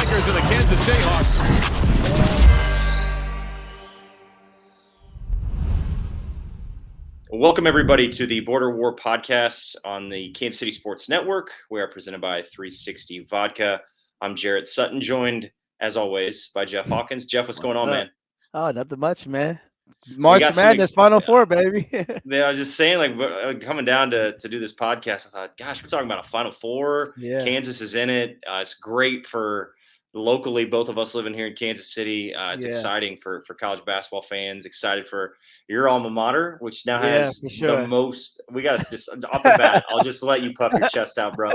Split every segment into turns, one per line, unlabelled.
Strikers of the Kansas Jayhawks.
Welcome, everybody, to the Border War podcast on the Kansas City Sports Network. We are presented by 360 Vodka. I'm Jarrett Sutton, joined, as always, by Jeff Hawkins. Jeff, what's going on, man?
Oh, nothing much, man. March Madness, Final Four, baby.
Yeah, I was just saying, like, coming down to do this podcast, I thought, gosh, we're talking about a Final Four.
Yeah.
Kansas is in it. It's great for locally, both of us living here in Kansas City. It's exciting for college basketball fans, excited for your alma mater, which now has the most. We got to just off the bat, I'll just let you puff your chest out, bro.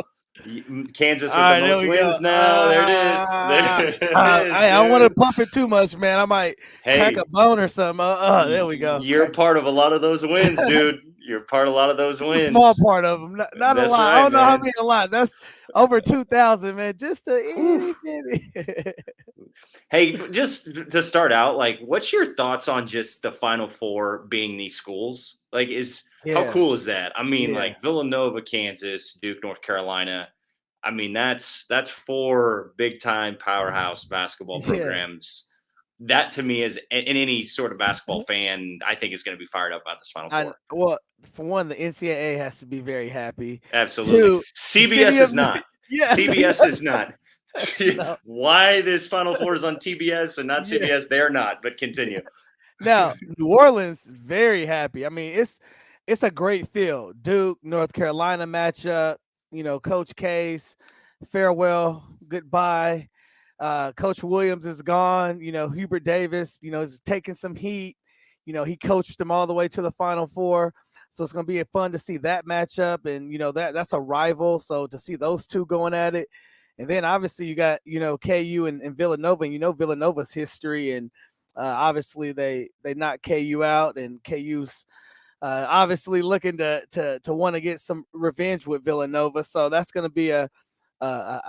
Kansas with the most wins now. There it is.
I want to puff it too much, man. I might crack a bone or something. There we go.
You're part of a lot of those wins, dude. You're part of a lot of those wins.
A small part of them, not a lot.
Right,
I don't know how many a lot. That's over 2,000, man. Just a itty bitty.
Hey, just to start out, like, what's your thoughts on just the Final Four being these schools? Like, how cool is that? I mean, like Villanova, Kansas, Duke, North Carolina. I mean, that's 4 big time powerhouse basketball programs. That to me is, in any sort of basketball fan, I think is going to be fired up about this Final Four.
Well, for one, the NCAA has to be very happy.
Absolutely. 2, CBS is not. CBS is not. No. Why this Final Four is on TBS and not CBS? They are not. But continue.
Now, New Orleans, very happy. I mean, it's a great field. Duke, North Carolina matchup. You know, Coach Case, farewell, goodbye. Coach Williams is gone. You know, Hubert Davis, is taking some heat. He coached them all the way to the Final Four. So it's going to be fun to see that matchup. And, that's a rival. So to see those two going at it. And then obviously you got, KU and Villanova. And Villanova's history. And obviously they knocked KU out. And KU's obviously looking to want to get some revenge with Villanova. So that's going to be a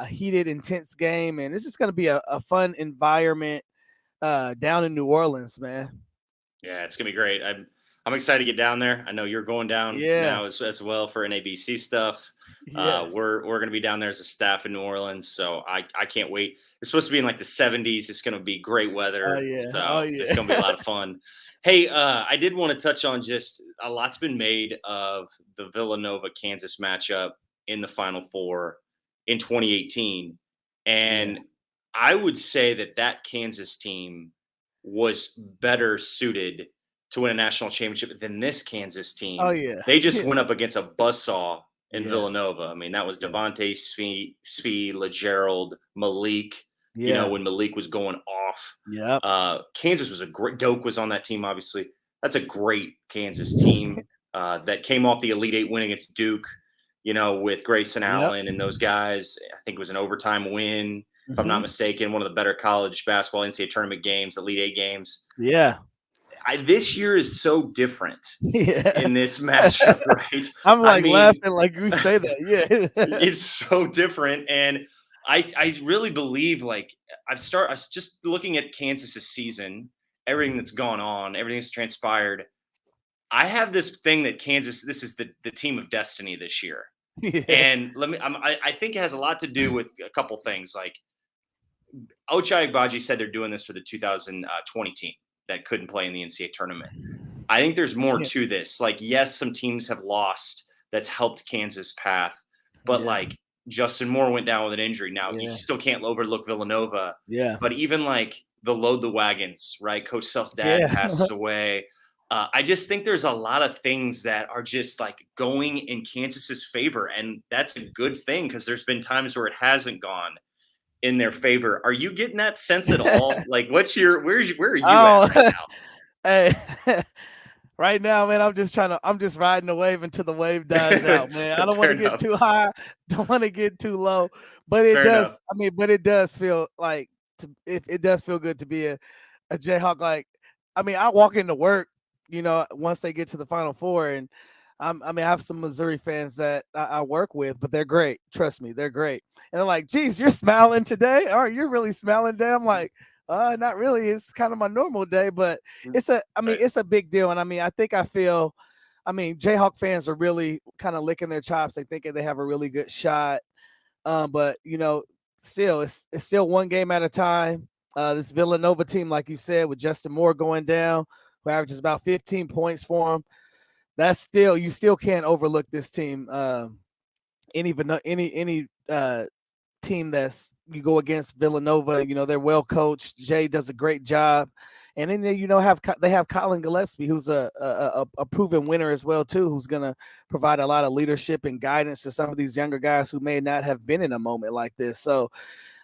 heated, intense game, and it's just going to be a fun environment down in New Orleans, man.
Yeah, it's going to be great. I'm excited to get down there. I know you're going down now as well for NABC stuff.
Yes.
We're going to be down there as a staff in New Orleans, so I can't wait. It's supposed to be in like the 70s. It's going to be great weather. It's going to be a lot of fun. Hey, I did want to touch on just a lot's been made of the Villanova-Kansas matchup in the Final Four in 2018. And I would say that Kansas team was better suited to win a national championship than this Kansas team.
Oh, yeah.
They just went up against a buzzsaw in Villanova. I mean, that was Devontae Svi, LeGerald, Malik. When Malik was going off.
Yeah.
Kansas was a great – Doak was on that team, obviously. That's a great Kansas team that came off the Elite Eight win against Duke, with Grayson Allen and those guys. I think it was an overtime win, if I'm not mistaken. One of the better college basketball NCAA tournament games, Elite Eight games.
Yeah.
This year is so different in this matchup, right?
I'm laughing like you say that. Yeah.
It's so different. And I really believe, like, I was just looking at Kansas's season, everything that's gone on, everything that's transpired. I have this thing that Kansas, this is the team of destiny this year.
Yeah.
And I think it has a lot to do with a couple things. Like, Ochai Agbaji said they're doing this for the 2020 team that couldn't play in the NCAA tournament. I think there's more to this. Like, yes, some teams have lost. That's helped Kansas' path. But, like, Justin Moore went down with an injury. Now, you still can't overlook Villanova.
Yeah.
But even, like, the load the wagons, right? Coach Self's dad passes away. I just think there's a lot of things that are just, like, going in Kansas's favor. And that's a good thing because there's been times where it hasn't gone in their favor. Are you getting that sense at all? Like, where are you at right now?
Hey, right now, man, I'm just riding the wave until the wave dies out, man. I don't want to get too high, don't want to get too low, but it does. I mean, but it does feel like it does feel good to be a Jayhawk. Like, I mean, I walk into work, once they get to the Final Four, and I have some Missouri fans that I work with, but they're great. Trust me, they're great. And they're like, geez, you're smiling today? Or you're really smiling today? I'm like, not really. It's kind of my normal day, but it's a big deal. And I feel Jayhawk fans are really kind of licking their chops. They think they have a really good shot. But still, it's still one game at a time. This Villanova team, like you said, with Justin Moore going down, who averages about 15 points for him. That's still, you still can't overlook this team. Any team that's you go against Villanova, they're well coached. Jay does a great job, and then they have Colin Gillespie, who's a proven winner as well too, who's gonna provide a lot of leadership and guidance to some of these younger guys who may not have been in a moment like this. So,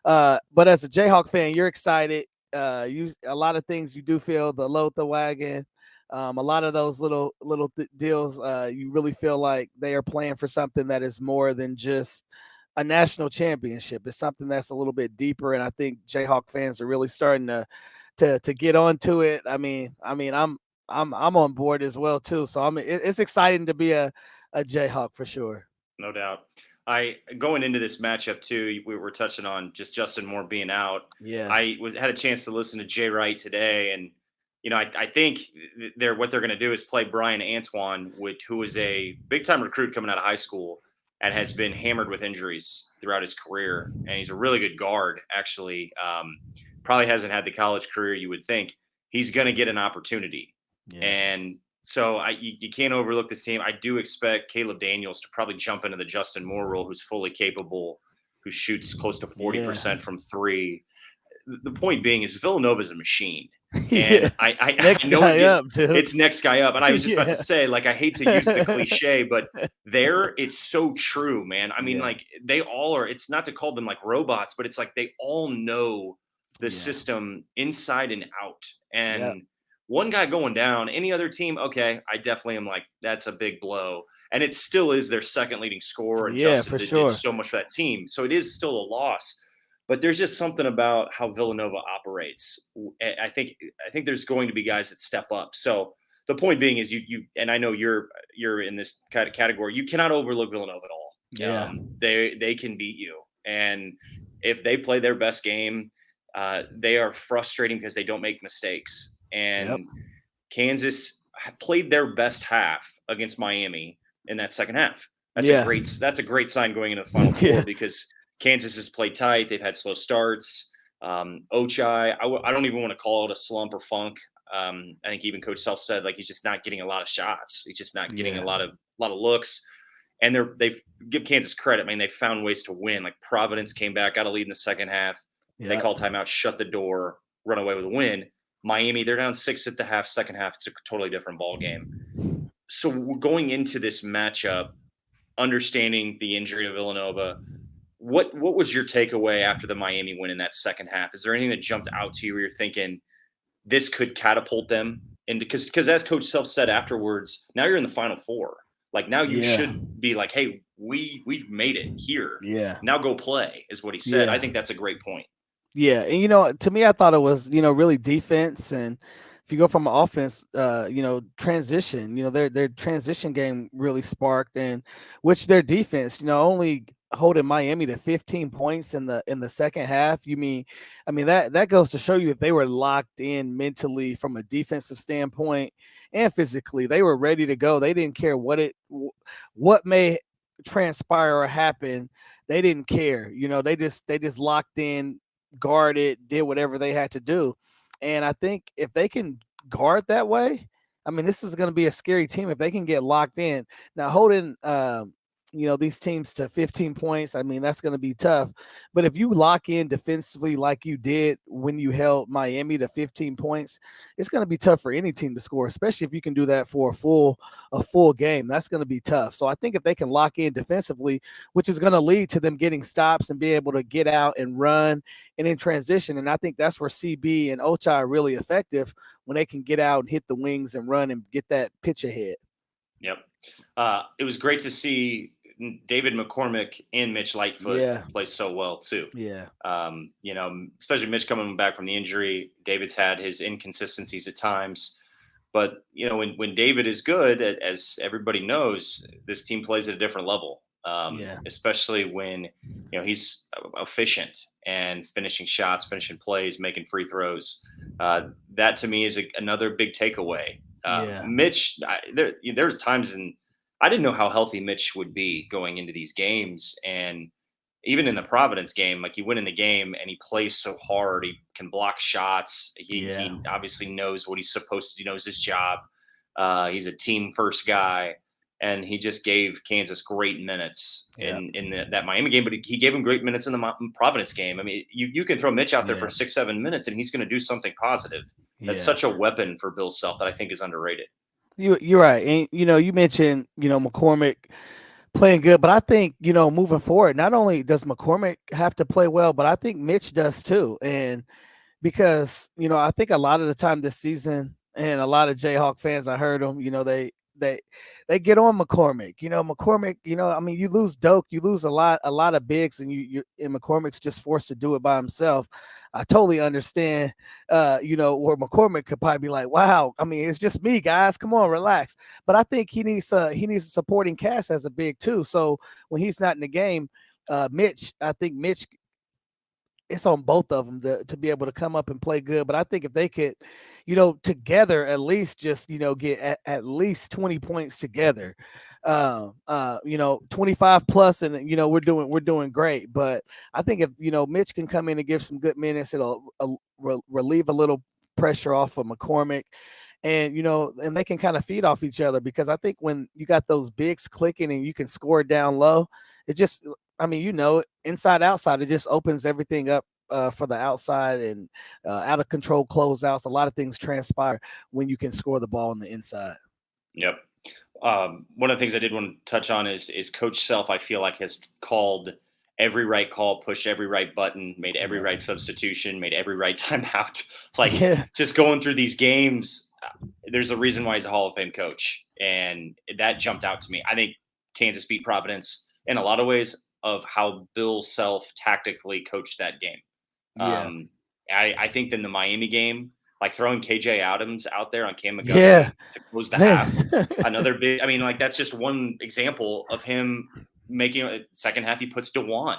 but as a Jayhawk fan, you're excited. A lot of things you do feel the Lotha wagon. A lot of those little deals, you really feel like they are playing for something that is more than just a national championship. It's something that's a little bit deeper, and I think Jayhawk fans are really starting to get onto it. I mean, I'm on board as well too. So it's exciting to be a Jayhawk for sure.
No doubt. Going into this matchup too, we were touching on just Justin Moore being out.
Yeah,
I had a chance to listen to Jay Wright today, and I think what they're going to do is play Brian Antoine, who is a big time recruit coming out of high school and has been hammered with injuries throughout his career, and he's a really good guard. Actually, probably hasn't had the college career you would think. He's going to get an opportunity, and so you can't overlook this team. I do expect Caleb Daniels to probably jump into the Justin Moore role, who's fully capable, who shoots close to 40% from three. The point being is Villanova's a machine. And I know it's next guy up. And I was just about to say, I hate to use the cliche, but it's so true, man. I mean, they all are, it's not to call them like robots, but it's like they all know the system inside and out. And one guy going down, any other team, okay, I definitely am like, that's a big blow. And it still is their second leading scorer. And Justin did so much for that team. So it is still a loss. But there's just something about how Villanova operates. I think there's going to be guys that step up. So the point being is you and I know you're in this kind of category. You cannot overlook Villanova at all.
Yeah,
they can beat you, and if they play their best game, they are frustrating because they don't make mistakes. And Kansas played their best half against Miami in that second half. That's a great sign going into the Final Four because Kansas has played tight. They've had slow starts. Ochai, I don't even want to call it a slump or funk. I think even Coach Self said he's just not getting a lot of shots. He's just not getting a lot of looks. And they've give Kansas credit. I mean, they found ways to win. Like Providence came back, got a lead in the second half. They call timeout, shut the door, run away with a win. Miami, they're down 6 at the half. Second half, it's a totally different ball game. So going into this matchup, understanding the injury to Villanova, what was your takeaway after the Miami win in that second half? Is there anything that jumped out to you where you're thinking this could catapult them? And because as Coach Self said afterwards, now you're in the Final Four. Now you should be like, hey, we've made it here.
Yeah.
Now go play is what he said. I think that's a great point.
Yeah, and to me, I thought it was really defense, and if you go from offense, transition, their transition game really sparked, and which their defense, only holding Miami to 15 points in the second half. That goes to show you if they were locked in mentally from a defensive standpoint and physically, they were ready to go. They didn't care what may transpire or happen. They didn't care. They just locked in, guarded, did whatever they had to do. And I think if they can guard that way, this is going to be a scary team if they can get locked in. Now, holding these teams to 15 points, that's going to be tough. But if you lock in defensively like you did when you held Miami to 15 points, it's going to be tough for any team to score, especially if you can do that for a full game. That's going to be tough. So I think if they can lock in defensively, which is going to lead to them getting stops and be able to get out and run and in transition. And I think that's where CB and Ochai are really effective, when they can get out and hit the wings and run and get that pitch ahead.
Yep. It was great to see David McCormick and Mitch Lightfoot play so well too.
Yeah.
Especially Mitch coming back from the injury. David's had his inconsistencies at times, but when David is good, as everybody knows, this team plays at a different level. Especially when he's efficient and finishing shots, finishing plays, making free throws. That to me is another big takeaway. Mitch, there's times I didn't know how healthy Mitch would be going into these games, and even in the Providence game, like, he went in the game and he plays so hard. He can block shots. He obviously knows what he's supposed to. He knows his job. He's a team first guy, and he just gave Kansas great minutes in that Miami game. But he gave him great minutes in the Providence game. I mean, you can throw Mitch out there for 6-7 minutes, and he's going to do something positive. That's such a weapon for Bill Self that I think is underrated.
You're right, and you mentioned McCormick playing good, but I think moving forward, not only does McCormick have to play well, but I think Mitch does too. And because I think a lot of the time this season, and a lot of Jayhawk fans, I heard them, they get on McCormick. McCormick, I mean, you lose Doak, you lose a lot of bigs, and and McCormick's just forced to do it by himself. I totally understand, where McCormick could probably be like, wow, I mean, it's just me, guys. Come on, relax. But I think he needs a supporting cast as a big too. So when he's not in the game, Mitch, it's on both of them to be able to come up and play good. But I think if they could, together at least just, get at least 20 points together, 25 plus, and, we're doing great. But I think if, Mitch can come in and give some good minutes, it'll relieve a little pressure off of McCormick. And, and they can kind of feed off each other, because I think when you got those bigs clicking and you can score down low, it just, I mean, inside, outside, it just opens everything up for the outside, and out of control closeouts. A lot of things transpire when you can score the ball on the inside.
Yep. One of the things I did want to touch on is Coach Self, I feel like, has called every right call, pushed every right button, made every right substitution, made every right timeout. Just going through these games, there's a reason why he's a Hall of Fame coach. And that jumped out to me. I think Kansas beat Providence in a lot of ways of how Bill Self tactically coached that game. I think in the Miami game, like throwing KJ Adams out there on Cam McGusty to close the half, another big, I mean, like, that's just one example of him making a second half. He puts DeJuan,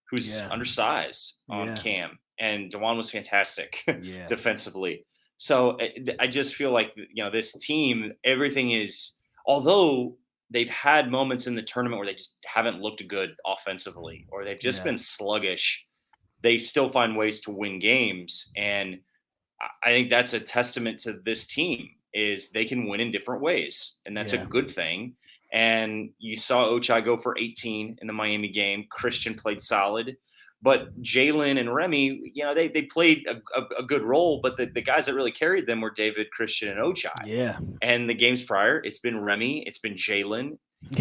who's undersized, on Cam, and DeJuan was fantastic defensively. So I just feel like, this team, everything is, although they've had moments in the tournament where they just haven't looked good offensively, or they've just been sluggish, they still find ways to win games. And I think that's a testament to this team, is they can win in different ways. And that's a good thing. And you saw Ochai go for 18 in the Miami game. Christian played solid. But Jalen and Remy, they played a good role, but the guys that really carried them were David, Christian, and Ochai.
Yeah.
And the games prior, it's been Remy, it's been Jalen.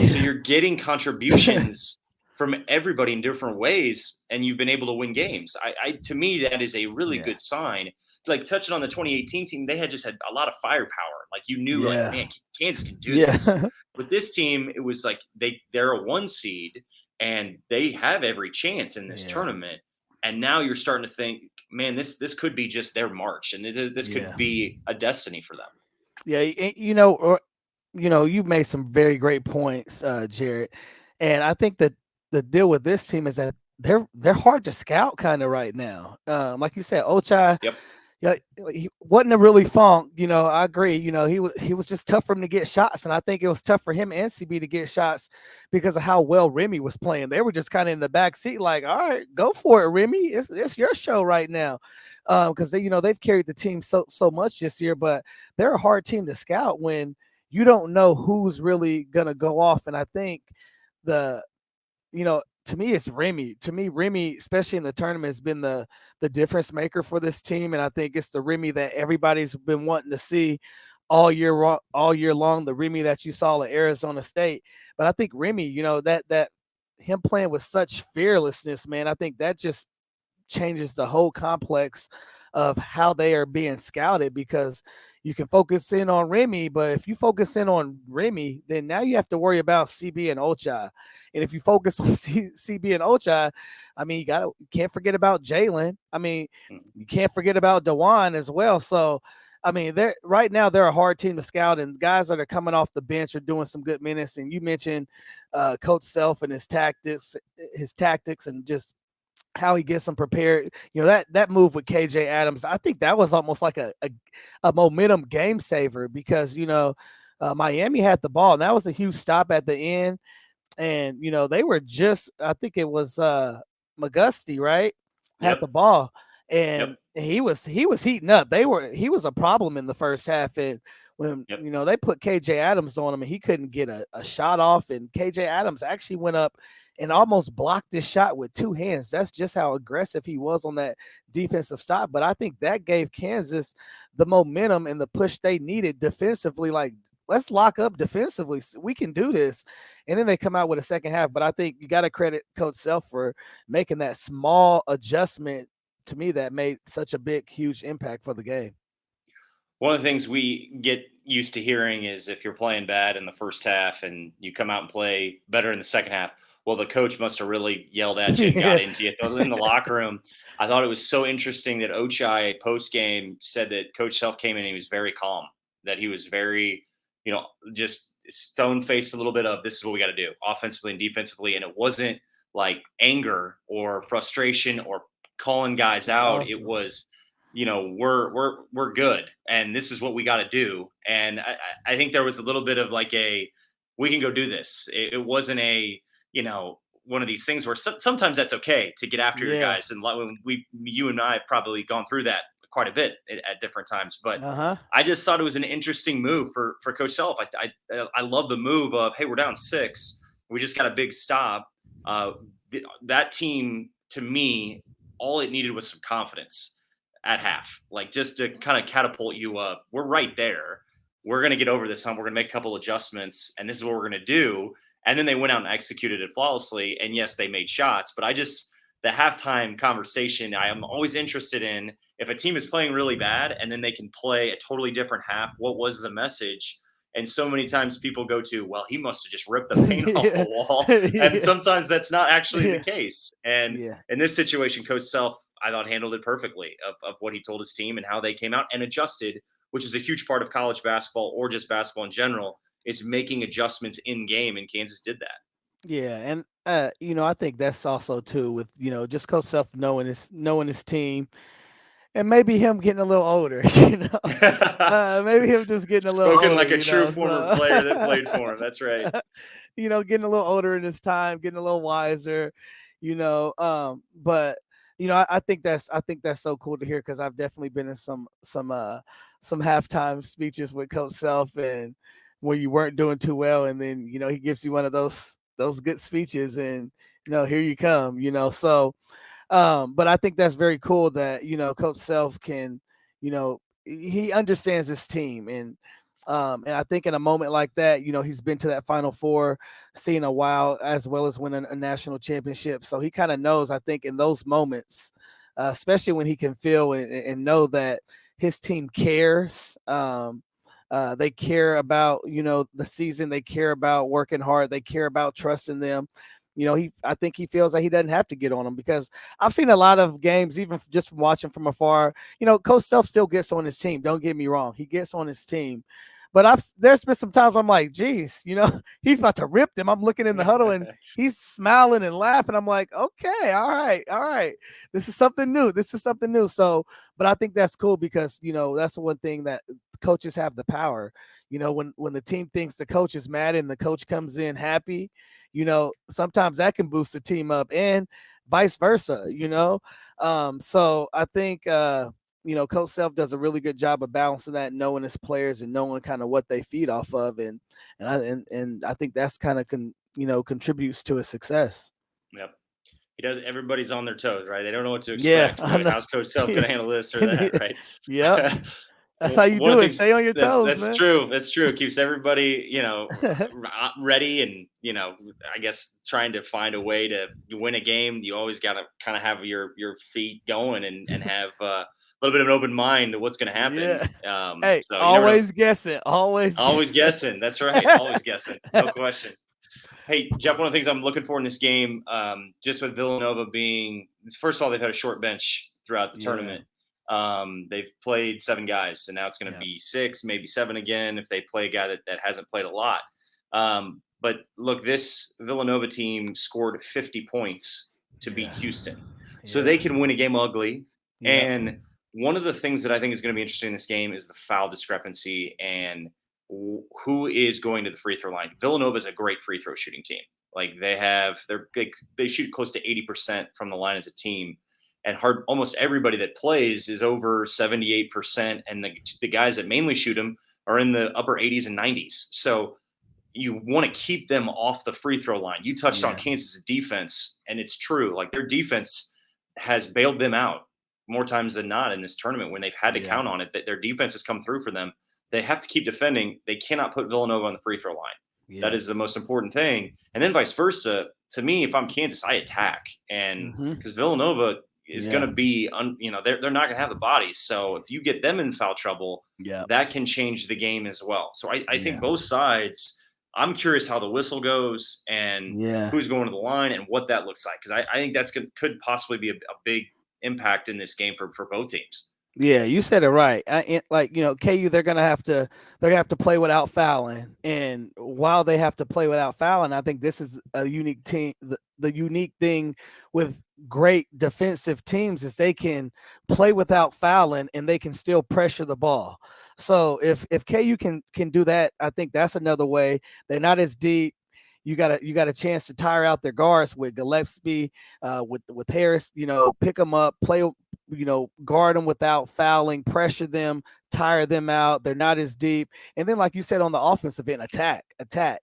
So you're getting contributions from everybody in different ways, and you've been able to win games. To me, that is a really good sign. Like, touching on the 2018 team, they had a lot of firepower. Like, you knew, like, man, Kansas can do this. With this team, it was like they're a 1 seed, and they have every chance in this tournament. And now you're starting to think, man, this could be just their march, and this could be a destiny for them.
Yeah, you made some very great points, Jared. And I think that the deal with this team is that they're hard to scout kind of right now. Like you said, Ochai.
Yep.
Yeah, he wasn't a really funk. I agree. He was just tough for him to get shots, and I think it was tough for him and CB to get shots because of how well Remy was playing. They were just kind of in the back seat, like, all right, go for it, Remy. It's your show right now, because they've carried the team so much this year. But they're a hard team to scout when you don't know who's really gonna go off. And I think to me, it's Remy. To me, Remy, especially in the tournament, has been the difference maker for this team. And I think it's the Remy that everybody's been wanting to see all year long, the Remy that you saw at Arizona State. But I think Remy, that him playing with such fearlessness, man, I think that just changes the whole complex of how they are being scouted, because you can focus in on Remy, but if you focus in on Remy, then now you have to worry about CB and Ochai. And if you focus on CB and Ochai, I mean, you can't forget about Jalen. I mean, you can't forget about DeJuan as well. So, I mean, right now they're a hard team to scout, and guys that are coming off the bench are doing some good minutes. And you mentioned Coach Self and his tactics, and just how he gets them prepared. That move with KJ Adams, I think that was almost like a momentum game saver, because Miami had the ball, and that was a huge stop at the end. And, they were just, I think it was McGusty, right? Had the ball. And he was heating up. He was a problem in the first half. And when, they put KJ Adams on him and he couldn't get a shot off. And KJ Adams actually went up and almost blocked this shot with two hands. That's just how aggressive he was on that defensive stop. But I think that gave Kansas the momentum and the push they needed defensively. Like, let's lock up defensively. We can do this. And then they come out with a second half. But I think you got to credit Coach Self for making that small adjustment to me that made such a big, huge impact for the game.
One of the things we get used to hearing is if you're playing bad in the first half and you come out and play better in the second half, well, the coach must have really yelled at you and got into you. In the locker room, I thought it was so interesting that Ochai post-game said that Coach Self came in and he was very calm, that he was very, just stone-faced a little bit of this is what we got to do offensively and defensively. And it wasn't like anger or frustration or calling guys out. Awesome. It was, we're good and this is what we got to do. And I think there was a little bit of like we can go do this. It wasn't one of these things where sometimes that's okay to get after your guys. And when you and I have probably gone through that quite a bit at different times, but I just thought it was an interesting move for Coach Self. I love the move of, hey, we're down 6. We just got a big stop. That team, to me, all it needed was some confidence at half, like just to kind of catapult you up. We're right there. We're going to get over this hump. We're going to make a couple adjustments and this is what we're going to do. And then they went out and executed it flawlessly. And yes, they made shots, but the halftime conversation, I am always interested in if a team is playing really bad and then they can play a totally different half, what was the message? And so many times people go to, well, he must have just ripped the paint off the wall. And sometimes that's not actually the case. And in this situation, Coach Self, I thought handled it perfectly of what he told his team and how they came out and adjusted, which is a huge part of college basketball or just basketball in general, is making adjustments in game. And Kansas did that.
Yeah. And, I think that's also too with, just Coach Self knowing his team. And maybe him getting a little older, maybe him just getting a little
older. Spoken like a true former player that played for him. That's right.
Getting a little older in his time, getting a little wiser, but I think that's so cool to hear because I've definitely been in some halftime speeches with Coach Self and where you weren't doing too well, and then he gives you one of those good speeches, and here you come, so. But I think that's very cool that, Coach Self can, he understands his team. And I think in a moment like that, he's been to that Final Four, seen a while, as well as winning a national championship. So he kind of knows, I think, in those moments, especially when he can feel and know that his team cares. They care about, the season. They care about working hard. They care about trusting them. I think he feels like he doesn't have to get on them because I've seen a lot of games, even just from watching from afar, Coach Self still gets on his team. Don't get me wrong. He gets on his team, but there's been some times I'm like, geez, he's about to rip them. I'm looking in the huddle and he's smiling and laughing. I'm like, okay, all right. This is something new. So, but I think that's cool because, that's one thing that coaches have the power, when the team thinks the coach is mad and the coach comes in happy, sometimes that can boost the team up and vice versa, so I think, Coach Self does a really good job of balancing that, knowing his players and knowing kind of what they feed off of. And I think that's kind of, contributes to his success.
Yep. He does. Everybody's on their toes, right? They don't know what to expect.
Yeah,
how's Coach Self going to handle this or that, right?
Yep. That's how you do it. Stay on your toes.
That's
man.
True. That's true. It keeps everybody, ready and, I guess trying to find a way to win a game. You always got to kind of have your feet going and have a little bit of an open mind to what's going to happen.
Yeah. Hey, so always guessing. Always
guessing. That's right. Always guessing. No question. Hey, Jeff, one of the things I'm looking for in this game, just with Villanova being, first of all, they've had a short bench throughout the tournament. They've played 7 guys, and now it's going to be 6, maybe 7 again if they play a guy that hasn't played a lot. But look, this Villanova team scored 50 points to beat Houston. So they can win a game ugly. And one of the things that I think is going to be interesting in this game is the foul discrepancy and who is going to the free throw line. Villanova is a great free throw shooting team. Like they shoot close to 80% from the line as a team, and almost everybody that plays is over 78%, and the guys that mainly shoot them are in the upper 80s and 90s. So you want to keep them off the free throw line. You touched on Kansas' defense, and it's true. Like their defense has bailed them out more times than not in this tournament when they've had to count on it, that their defense has come through for them. They have to keep defending. They cannot put Villanova on the free throw line. Yeah. That is the most important thing. And then vice versa. To me, if I'm Kansas, I attack. And because Villanova is going to be, they're not going to have the bodies. So if you get them in foul trouble, that can change the game as well. So I think both sides, I'm curious how the whistle goes and who's going to the line and what that looks like. Because I think could possibly be a big impact in this game for both teams.
Yeah, you said it right. KU, they're gonna have to play without fouling, and while they have to play without fouling, I think this is a unique team. The unique thing with great defensive teams is they can play without fouling and they can still pressure the ball. So if KU can do that, I think that's another way. They're not as deep. You got a chance to tire out their guards with Gillespie, with Harris. Pick them up, play. Guard them without fouling, pressure them, tire them out. They're not as deep. And then, like you said, on the offensive end, attack, try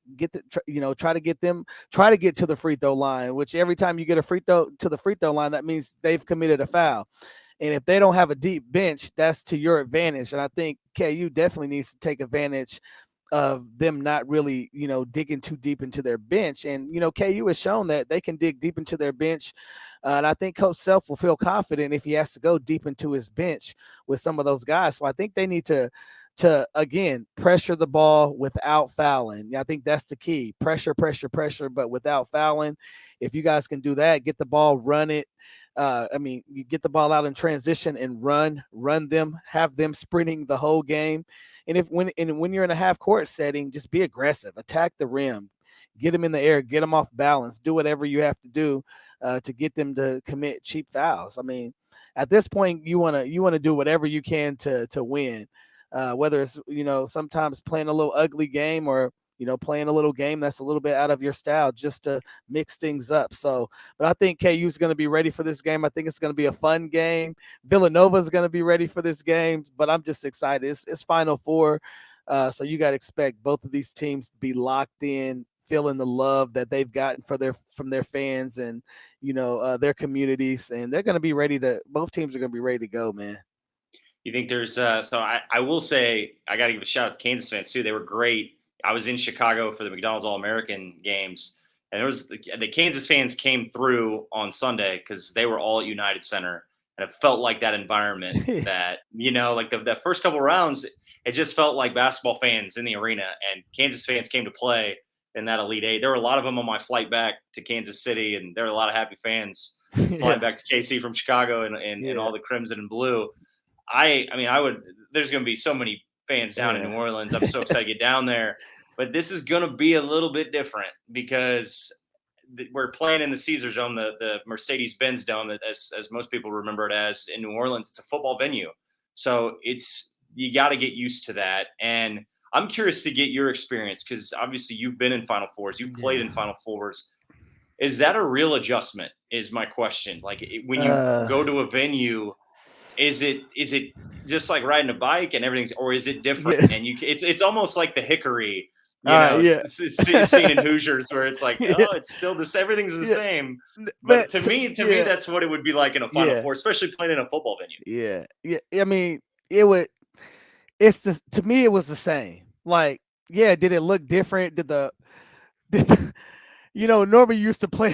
to get to the free throw line, which every time you get a free throw to the free throw line, that means they've committed a foul. And if they don't have a deep bench, that's to your advantage. And I think KU definitely needs to take advantage of them not really, digging too deep into their bench. And, KU has shown that they can dig deep into their bench. And I think Coach Self will feel confident if he has to go deep into his bench with some of those guys. So I think they need to again, pressure the ball without fouling. I think that's the key. Pressure, but without fouling. If you guys can do that, get the ball, run it. You get the ball out in transition and run them, have them sprinting the whole game. And when you're in a half court setting, just be aggressive, attack the rim, get them in the air, get them off balance, do whatever you have to do to get them to commit cheap fouls. I mean, at this point, you want to do whatever you can to win, whether it's, sometimes playing a little ugly game or, playing a little game that's a little bit out of your style just to mix things up. So, but I think KU is going to be ready for this game. I think it's going to be a fun game. Villanova is going to be ready for this game, but I'm just excited. It's Final Four. So you got to expect both of these teams to be locked in, feeling the love that they've gotten from their fans and, their communities. And they're going to be both teams are going to be ready to go, man.
You think there's I will say, I got to give a shout out to Kansas fans too. They were great. I was in Chicago for the McDonald's All-American games, and there was the Kansas fans came through on Sunday because they were all at United Center, and it felt like that environment that, like the first couple rounds, it just felt like basketball fans in the arena, and Kansas fans came to play in that Elite Eight. There were a lot of them on my flight back to Kansas City, and there were a lot of happy fans flying back to KC from Chicago and all the crimson and blue. There's going to be so many fans down in New Orleans. I'm so excited to get down there. But this is going to be a little bit different because we're playing in the Caesars Dome, the Mercedes-Benz Dome, as most people remember it as in New Orleans. It's a football venue. So you got to get used to that. And I'm curious to get your experience because obviously you've been in Final Fours. You've played in Final Fours. Is that a real adjustment is my question. Like when you go to a venue, is it just like riding a bike and everything's, or is it different? And it's almost like the Hickory, scene in Hoosiers where it's like, it's still this, everything's the same. But to me, that's what it would be like in a Final Four, especially playing in a football venue.
Yeah. I mean, to me, it was the same. Like, did it look different? Normally you used to play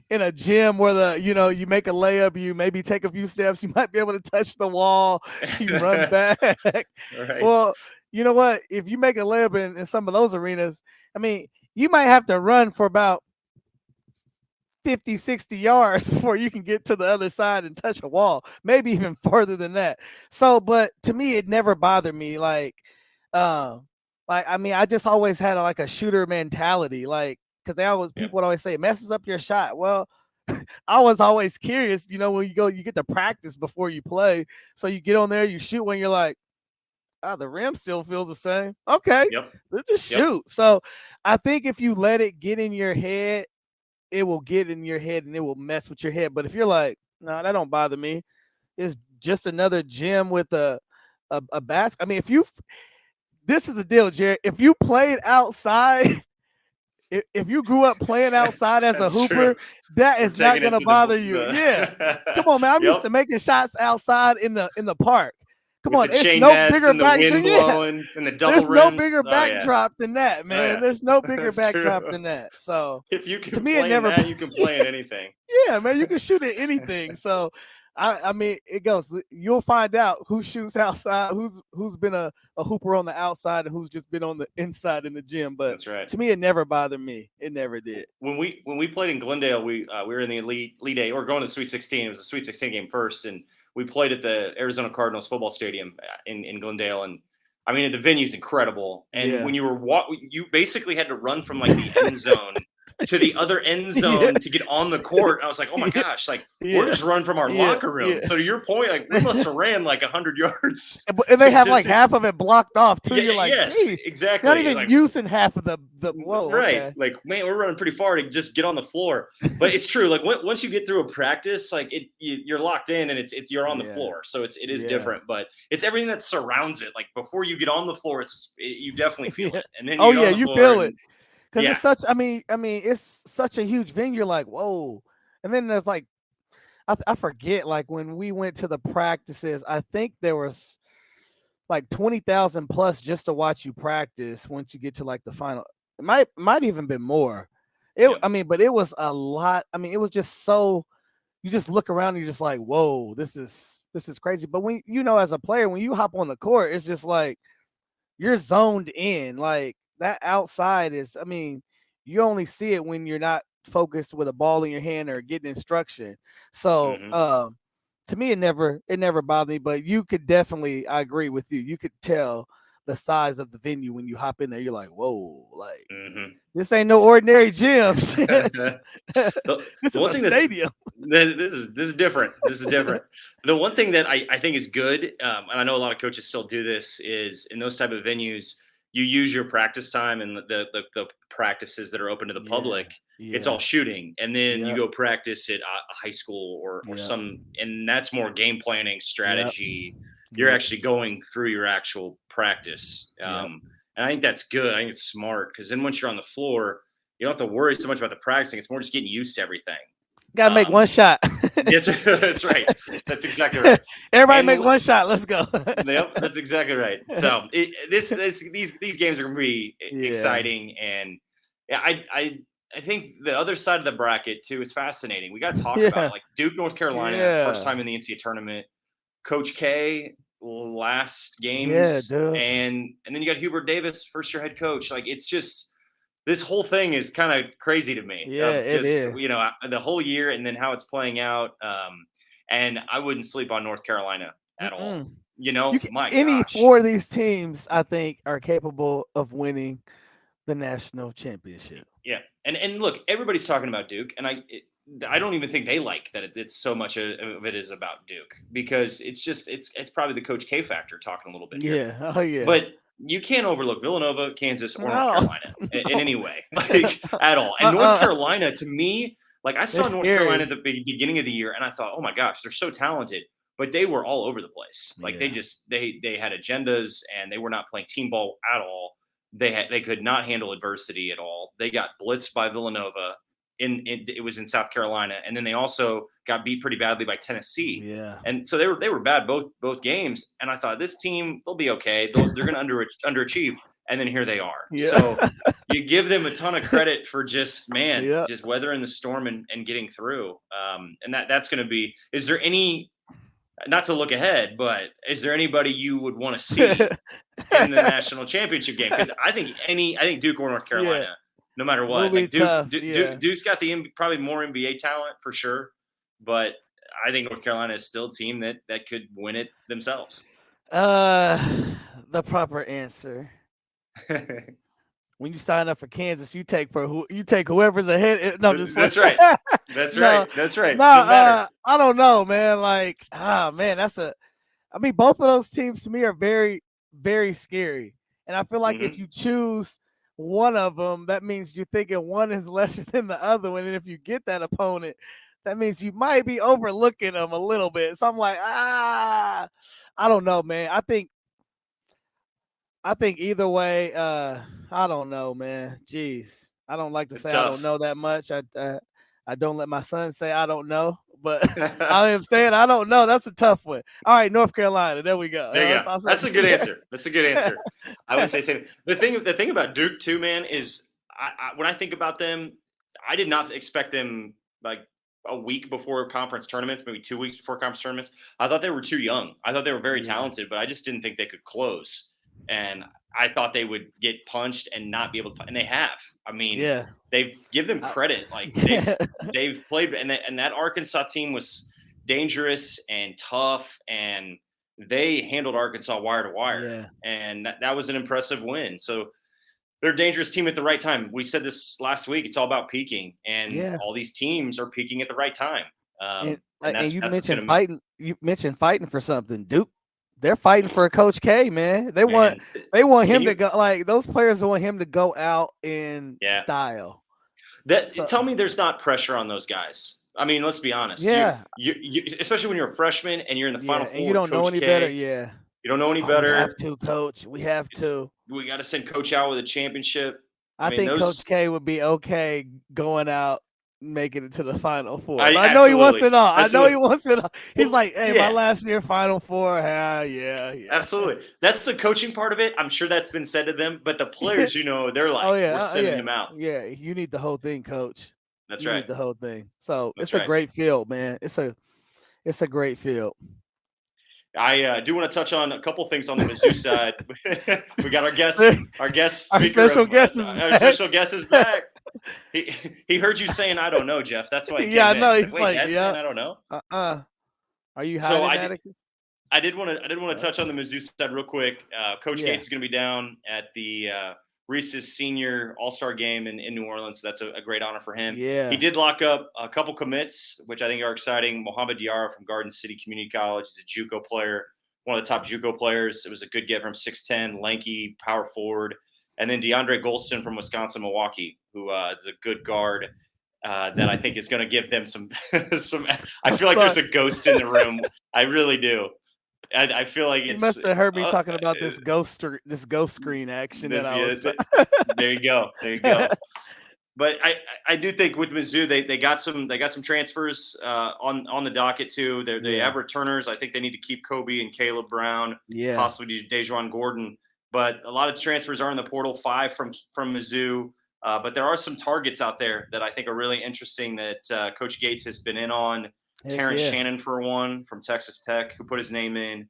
in a gym where you make a layup, you maybe take a few steps, you might be able to touch the wall, you run back. Right. Well, you know what? If you make a layup in some of those arenas, I mean, you might have to run for about 50, 60 yards before you can get to the other side and touch a wall, maybe even further than that. So, but to me, it never bothered me. I just always had a shooter mentality, because people would always say it messes up your shot. Well, I was always curious, when you get to practice before you play. So you get on there, you shoot when you're like, the rim still feels the same. Okay,
Yep.
let's just shoot. So I think if you let it get in your head, it will get in your head and it will mess with your head. But if you're like, no, that don't bother me. It's just another gym with a basket. I mean, this is the deal, Jared. If you played outside, if you grew up playing outside as a hooper, that is not going to bother you. Yeah. Come on, man. I'm used to making shots outside in the park. Come on,
it's no bigger blowing and the double
There's
rims.
No bigger backdrop than that, man.
Oh, yeah.
There's no bigger backdrop than that. So
if you can play that, you can play in anything.
Yeah, man, you can shoot at anything. So I mean, it goes. You'll find out who shoots outside, who's been a hooper on the outside, and who's just been on the inside in the gym. But
that's right.
To me, it never bothered me. It never did.
When we played in Glendale, we were in the Elite Eight, or going to Sweet 16. It was a Sweet 16 game first, and we played at the Arizona Cardinals football stadium in Glendale, and I mean the venue's incredible. And when you were you basically had to run from like the end zone to the other end zone to get on the court. And I was like, oh my gosh, like we're just run from our locker room. So to your point, like we must have ran like 100 yards.
And they have like half of it blocked off too. You're like,
yes, exactly.
You're not even using half of the whoa.
Right.
Okay.
Like, man, we're running pretty far to just get on the floor. But it's true. Like once you get through a practice, like you're locked in and you're on the floor. So it is different, but it's everything that surrounds it. Like before you get on the floor, you definitely feel it. And then you
feel it. Because it's such, I mean, it's such a huge venue. You're like, whoa. And then there's like, I forget, like when we went to the practices, I think there was like 20,000 plus just to watch you practice once you get to like the final. It might even been more. I mean, but it was a lot. I mean, it was just so, you just look around and you're just like, whoa, this is crazy. But when, as a player, when you hop on the court, it's just like, you're zoned in. Like, that outside is, I mean, you only see it when you're not focused with a ball in your hand or getting instruction. So to me, it never bothered me, but you could definitely, I agree with you. You could tell the size of the venue when you hop in there. You're like, whoa, like this ain't no ordinary gym. This is a stadium.
This is different. This is different. The one thing that I think is good, and I know a lot of coaches still do this, is in those type of venues, you use your practice time and the practices that are open to the public. It's all shooting, and then you go practice at a high school or some, and that's more game planning strategy. You're actually going through your actual practice, and I think that's good. I think it's smart, because then once you're on the floor, you don't have to worry so much about the practicing. It's more just getting used to everything.
Gotta make one shot.
That's right. That's exactly right.
Everybody make one shot. Let's go.
Yep, that's exactly right. So these games are going to be exciting, and I think the other side of the bracket too is fascinating. We got to talk about like Duke, North Carolina, first time in the NCAA tournament. Coach K, last games, and then you got Hubert Davis, first year head coach. Like it's just. This whole thing is kind of crazy to me.
It is.
The whole year and then how it's playing out. And I wouldn't sleep on North Carolina at all. Any
four of these teams, I think, are capable of winning the national championship.
Yeah, and look, everybody's talking about Duke, and I don't even think they like that it's so much of it is about Duke, because it's probably the Coach K factor talking a little bit here.
Yeah. Oh yeah.
But you can't overlook Villanova, Kansas, or North Carolina in any way, like at all. And North Carolina, to me, like I saw North Carolina at the beginning of the year, and I thought, oh my gosh, they're so talented, but they were all over the place. Like they had agendas, and they were not playing team ball at all. They could not handle adversity at all. They got blitzed by Villanova. It was in South Carolina, and then they also got beat pretty badly by Tennessee.
Yeah,
and so they were bad both games. And I thought, this team, they'll be okay. They're going to underachieve, and then here they are. Yeah. So you give them a ton of credit for just weathering the storm and getting through. And that's going to be. Is there any? Not to look ahead, but is there anybody you would want to see in the national championship game? Because I think Duke or North Carolina. Yeah. No matter what, like Duke's got probably more NBA talent for sure, but I think North Carolina is still a team that could win it themselves.
The proper answer. When you sign up for Kansas, you take whoever's ahead. No,
that's right. That's right. That's right.
No, I don't know, man. Like, man, I mean, both of those teams to me are very, very scary. And I feel like if you choose one of them, that means you're thinking one is lesser than the other one. And if you get that opponent, that means you might be overlooking them a little bit. So I'm like, I don't know, man. I think either way, I don't know, man. Jeez. I don't like to say tough. I don't know that much. I don't let my son say I don't know, but I am saying I don't know. That's a tough one. All right, North Carolina. There we go.
There you go. That's a good answer. That's a good answer. I would say same. The thing about Duke too, man, is when I think about them, I did not expect them like a week before conference tournaments, maybe 2 weeks before conference tournaments. I thought they were too young. I thought they were very talented, but I just didn't think they could close. And I thought they would get punched and not be able to, and they have. I mean, they give them credit. Like they've played, and that Arkansas team was dangerous and tough, and they handled Arkansas wire to wire, and that was an impressive win. So they're a dangerous team at the right time. We said this last week. It's all about peaking, and all these teams are peaking at the right time.
And you mentioned fighting. You mentioned fighting for something, Duke. They're fighting for Coach K, man. They want him to go. Like those players want him to go out in style.
Tell me, there's not pressure on those guys. I mean, let's be honest.
Yeah.
You especially when you're a freshman and you're in the Final Four.
And you don't know any better. Yeah.
You don't know any better.
We have to, Coach. We have to.
We got to send Coach out with a championship.
I think Coach K would be okay going out, making it to the Final Four. I know he wants it all. I know he wants it all. He's like, hey, my last year Final Four. Yeah.
Absolutely. That's the coaching part of it. I'm sure that's been said to them. But the players, they're like, we're sending him out.
Yeah, you need the whole thing, Coach.
That's
you
right.
Need the whole thing. So it's a great field, man. It's a great field.
I do want to touch on a couple things on the Mizzou side. We got our guest.
Our special guest
is back. He heard you saying I don't know, Jeff. That's why he came
I know. He's
like, saying I don't know.
Are you hiding that?
I did want to touch on the Mizzou side real quick. Coach Gates is going to be down at the Reese's Senior All-Star Game in New Orleans, so that's a great honor for him.
Yeah.
He did lock up a couple commits, which I think are exciting. Mohamed Diarra from Garden City Community College is a JUCO player, one of the top JUCO players. It was a good get from 6'10", lanky, power forward. And then DeAndre Golston from Wisconsin-Milwaukee, who is a good guard that I think is going to give them some – I feel like there's a ghost in the room. I really do. I feel like it's –
You must have heard me talking about this ghost screen action.
There you go. But I do think with Mizzou, they got some transfers on the docket too. They have returners. I think they need to keep Kobe and Caleb Brown, possibly Dejuan Gordon. But a lot of transfers are in the portal, 5 from Mizzou. But there are some targets out there that I think are really interesting that Coach Gates has been in on. Terrence Shannon, for one, from Texas Tech, who put his name in.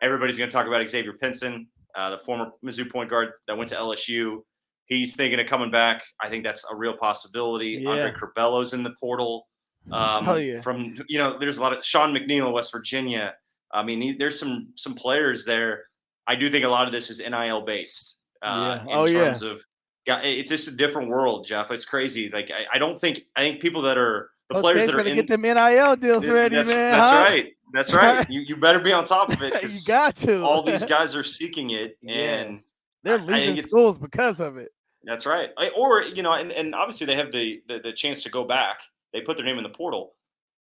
Everybody's going to talk about Xavier Pinson, the former Mizzou point guard that went to LSU. He's thinking of coming back. I think that's a real possibility.
Yeah.
Andre Curbello's in the portal. From there's a lot of Sean McNeil, West Virginia. I mean, there's some players there. I do think a lot of this is NIL based. In terms of, it's just a different world, Jeff. It's crazy. Like I think people that are the players that are
get them NIL deals ready, man.
That's right. You better be on top of it.
You got to.
All these guys are seeking it, and
they're leaving schools because of it.
That's right. Or and obviously they have the chance to go back. They put their name in the portal,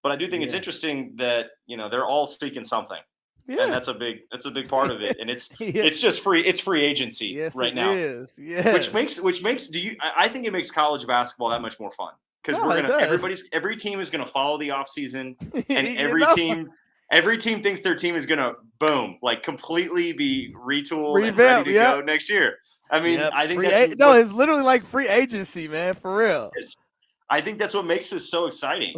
but I do think it's interesting that they're all seeking something. Yeah. And that's a big part of it, and it's just free. It's free agency right now.
Yes.
Which makes I think it makes college basketball that much more fun. Because every team is gonna follow the offseason, and every team thinks their team is gonna completely be retooled and ready to go next year. I mean, I think
it's literally like free agency, man, for real.
I think that's what makes this so exciting.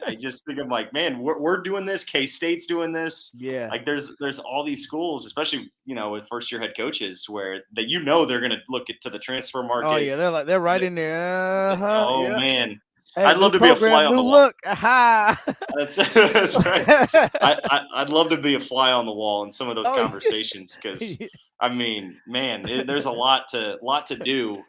I just think I'm like, man, we're doing this. K-State's doing this.
Yeah.
Like there's all these schools, especially with first year head coaches, where they're gonna look to the transfer market.
Oh yeah, they're right in there.
Man. Hey, I'd love to be a fly on the wall. That's right. I'd love to be a fly on the wall in some of those conversations because I mean, man, there's a lot to do.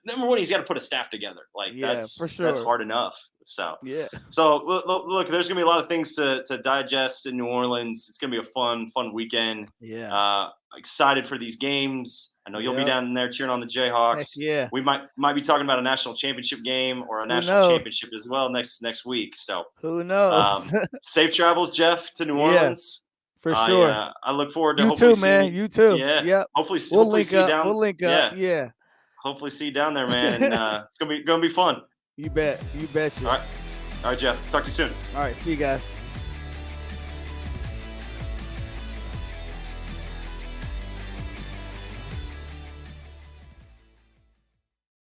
Number one, he's got to put a staff together. Like that's
for sure.
That's hard enough. So
yeah.
So look, there's gonna be a lot of things to digest in New Orleans. It's gonna be a fun weekend.
Yeah.
Excited for these games. I know you'll be down there cheering on the Jayhawks.
Heck yeah.
We might be talking about a national championship game or a national championship as well next week. So
who knows?
Safe travels, Jeff, to New Orleans.
For sure.
I look forward to
you
hopefully
too, man. You too.
Yeah.
Yep.
Hopefully
we'll link
see
up.
down.
We'll link up. Yeah.
Hopefully see you down there, man. It's gonna be fun.
You bet. You betcha.
All right, Jeff. Talk to you soon.
All right. See you guys.